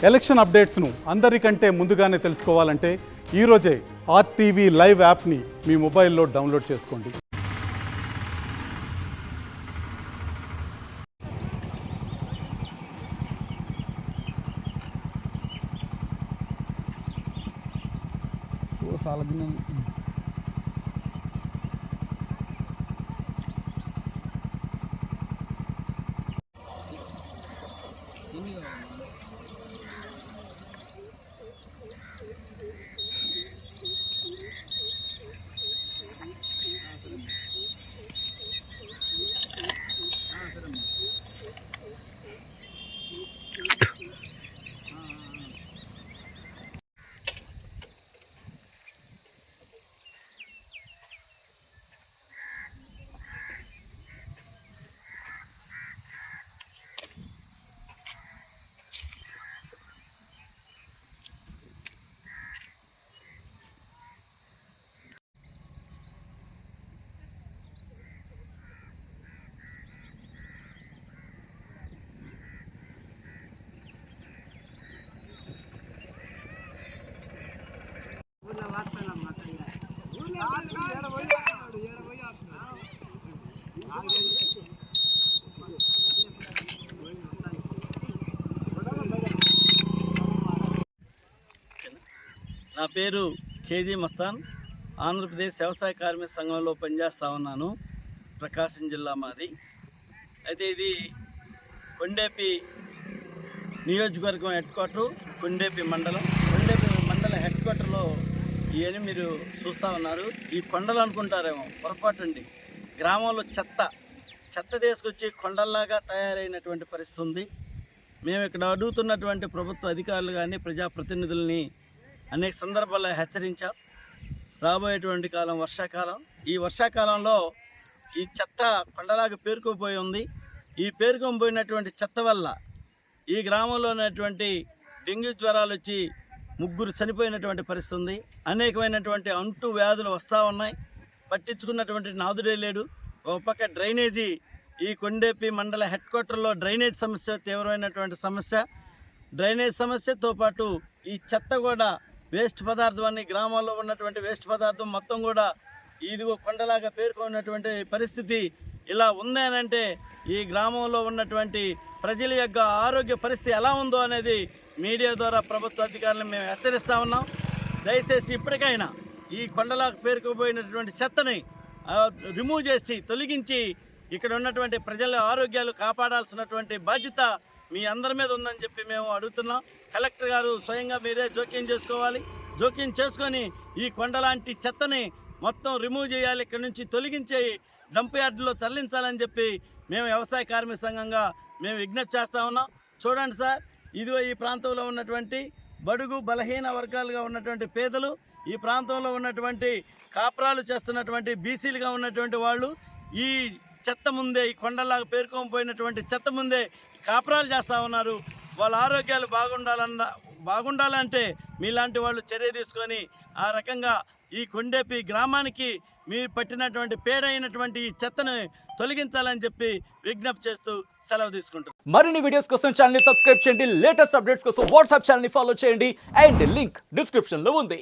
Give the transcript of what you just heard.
Election అప్డేట్స్ను అందరికంటే ముందుగానే తెలుసుకోవాలంటే ఈరోజే ఆర్టీవీ లైవ్ యాప్ని మీ మొబైల్లో డౌన్లోడ్ చేసుకోండి. నా పేరు కేజీ మస్తాన్. ఆంధ్రప్రదేశ్ వ్యవసాయ కార్మిక సంఘంలో పనిచేస్తూ ఉన్నాను. ప్రకాశం జిల్లా మాది. అయితే ఇది కొండేపి నియోజకవర్గం హెడ్ క్వార్టర్, కొండేపి మండలం హెడ్ క్వార్టర్లో ఇవన్నీ మీరు చూస్తూ ఉన్నారు. ఈ కొండలు అనుకుంటారేమో, పొరపాటు అండి. గ్రామంలో చెత్త తీసుకొచ్చి కొండల్లాగా తయారైనటువంటి పరిస్థితి ఉంది. మేము ఇక్కడ అడుగుతున్నటువంటి ప్రభుత్వ అధికారులు కానీ ప్రజాప్రతినిధుల్ని అనేక సందర్భాల్లో హెచ్చరించాం. రాబోయేటువంటి కాలం వర్షాకాలం. ఈ వర్షాకాలంలో ఈ చెత్త కొండలాగా పేరుకుపోయి ఉంది. ఈ పేరుకొని చెత్త వల్ల ఈ గ్రామంలో ఉన్నటువంటి డెంగ్యూ జ్వరాలు వచ్చి 3 చనిపోయినటువంటి పరిస్థితి ఉంది. అనేకమైనటువంటి అంటు వ్యాధులు వస్తూ ఉన్నాయి. పట్టించుకున్నటువంటి నాదుడే లేడు. ఒక పక్క డ్రైనేజీ, ఈ కొండేపి మండల హెడ్ క్వార్టర్లో డ్రైనేజ్ సమస్య తీవ్రమైనటువంటి సమస్య. డ్రైనేజ్ సమస్యతో పాటు ఈ చెత్త కూడా వేస్ట్ పదార్థం అన్ని గ్రామాల్లో ఉన్నటువంటి వేస్ట్ పదార్థం మొత్తం కూడా ఇదిగో కొండలాగా పేర్కొన్నటువంటి పరిస్థితి ఇలా ఉంది అని అంటే ఈ గ్రామంలో ఉన్నటువంటి ప్రజల యొక్క ఆరోగ్య పరిస్థితి ఎలా ఉందో అనేది మీడియా ద్వారా ప్రభుత్వ అధికారులను మేము హెచ్చరిస్తూ ఉన్నాం. దయచేసి ఇప్పటికైనా ఈ కొండలాగా పేరుకుపోయినటువంటి చెత్తని రిమూవ్ చేసి తొలగించి ఇక్కడ ఉన్నటువంటి ప్రజల ఆరోగ్యాలు కాపాడాల్సినటువంటి బాధ్యత మీ అందరి మీద ఉందని చెప్పి మేము అడుగుతున్నాం. కలెక్టర్ గారు స్వయంగా మీరే జోక్యం చేసుకోవాలి. జోక్యం చేసుకొని ఈ కొండలాంటి చెత్తని మొత్తం రిమూవ్ చేయాలి, ఇక్కడ నుంచి తొలగించి డంప్ యార్డులో తరలించాలని చెప్పి మేము వ్యవసాయ కార్మిక సంఘంగా మేము విజ్ఞప్తి చేస్తూ ఉన్నాం. చూడండి సార్, ఇదిగో ఈ ప్రాంతంలో ఉన్నటువంటి బడుగు బలహీన వర్గాలుగా ఉన్నటువంటి పేదలు, ఈ ప్రాంతంలో ఉన్నటువంటి కాపురాలు చేస్తున్నటువంటి బీసీలుగా ఉన్నటువంటి వాళ్ళు ఈ చెత్త ముందే, ఈ కొండలాగా పేరుకోకపోయినటువంటి చెత్త ముందే కాపురాలు చేస్తూ ఉన్నారు. వాళ్ళ ఆరోగ్యాలు బాగుండాలంటే మీలాంటి వాళ్ళు చర్య తీసుకొని ఆ రకంగా ఈ కొండేపి గ్రామానికి మీరు పట్టినటువంటి పేడైనటువంటి ఈ చెత్తను తొలగించాలని చెప్పి విజ్ఞప్తి చేస్తూ సెలవు తీసుకుంటాం. మరిన్ని వీడియోస్ కోసం ఛానల్ ని సబ్స్క్రైబ్ చేయండి. లేటెస్ట్ అప్డేట్స్ కోసం వాట్సాప్ ఛానల్ ని ఫాలో చేయండి. అండ్ లింక్ డిస్క్రిప్షన్ లో ఉంది.